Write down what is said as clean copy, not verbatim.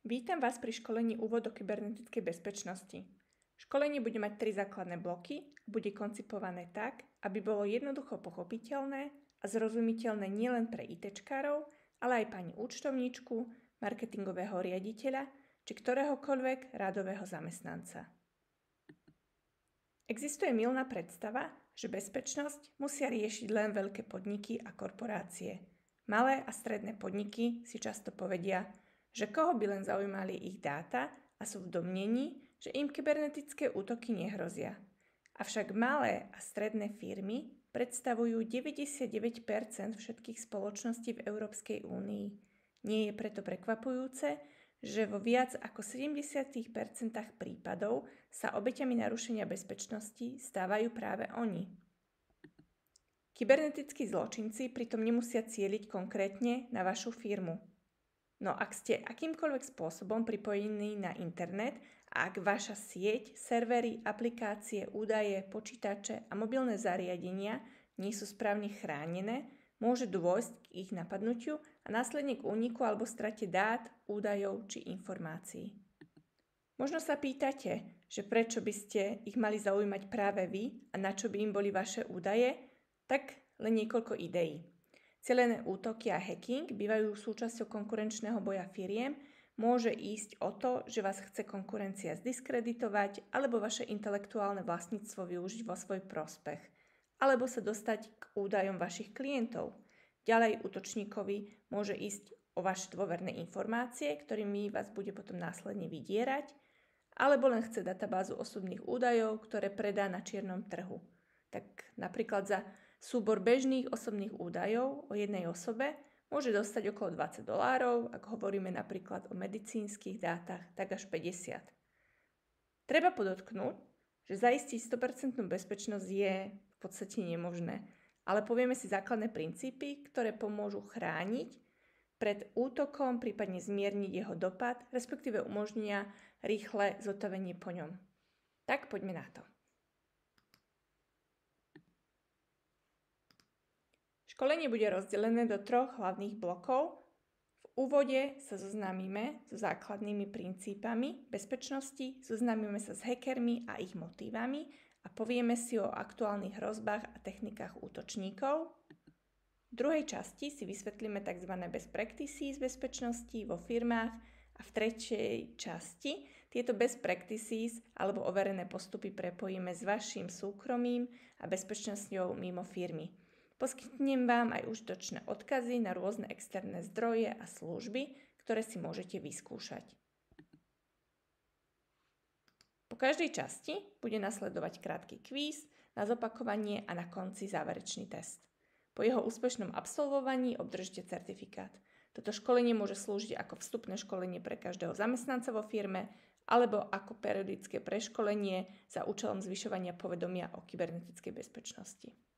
Vítam vás pri školení Úvod do kybernetickej bezpečnosti. Školenie bude mať 3 základné bloky a bude koncipované tak, aby bolo jednoducho pochopiteľné a zrozumiteľné nielen pre ITčkárov, ale aj pani účtovníčku, marketingového riaditeľa či ktoréhokoľvek radového zamestnanca. Existuje mylná predstava, že bezpečnosť musia riešiť len veľké podniky a korporácie. Malé a stredné podniky si často povedia, že koho by len zaujímali ich dáta a sú v domnení, že im kybernetické útoky nehrozia. Avšak malé a stredné firmy predstavujú 99% všetkých spoločností v Európskej únii. Nie je preto prekvapujúce, že vo viac ako 70% prípadov sa obeťami narušenia bezpečnosti stávajú práve oni. Kybernetickí zločinci pritom nemusia cieliť konkrétne na vašu firmu. No ak ste akýmkoľvek spôsobom pripojení na internet a ak vaša sieť, servery, aplikácie, údaje, počítače a mobilné zariadenia nie sú správne chránené, môže dôjsť k ich napadnutiu a následne k úniku alebo strate dát, údajov či informácií. Možno sa pýtate, že prečo by ste ich mali zaujímať práve vy a na čo by im boli vaše údaje? Tak len niekoľko ideí. Cielené útoky a hacking bývajú súčasťou konkurenčného boja firiem. Môže ísť o to, že vás chce konkurencia zdiskreditovať alebo vaše intelektuálne vlastníctvo využiť vo svoj prospech, alebo sa dostať k údajom vašich klientov. Ďalej útočníkovi môže ísť o vaše dôverné informácie, ktorými vás bude potom následne vydierať, alebo len chce databázu osobných údajov, ktoré predá na čiernom trhu. Tak napríklad za súbor bežných osobných údajov o jednej osobe môže dostať okolo $20, ak hovoríme napríklad o medicínskych dátach, tak až 50. Treba podotknúť, že zaistiť 100% bezpečnosť je v podstate nemožné, ale povieme si základné princípy, ktoré pomôžu chrániť pred útokom, prípadne zmierniť jeho dopad, respektíve umožnia rýchle zotavenie po ňom. Tak poďme na to. Školenie bude rozdelené do 3 hlavných blokov. V úvode sa zoznámime so základnými princípami bezpečnosti, zoznámime sa s hackermi a ich motívami a povieme si o aktuálnych hrozbách a technikách útočníkov. V druhej časti si vysvetlíme tzv. Best practices bezpečnosti vo firmách a v tretej časti tieto best practices alebo overené postupy prepojíme s vašim súkromím a bezpečnosťou mimo firmy. Poskytnem vám aj užitočné odkazy na rôzne externé zdroje a služby, ktoré si môžete vyskúšať. Po každej časti bude nasledovať krátky kvíz na zopakovanie a na konci záverečný test. Po jeho úspešnom absolvovaní obdržíte certifikát. Toto školenie môže slúžiť ako vstupné školenie pre každého zamestnanca vo firme alebo ako periodické preškolenie za účelom zvyšovania povedomia o kybernetickej bezpečnosti.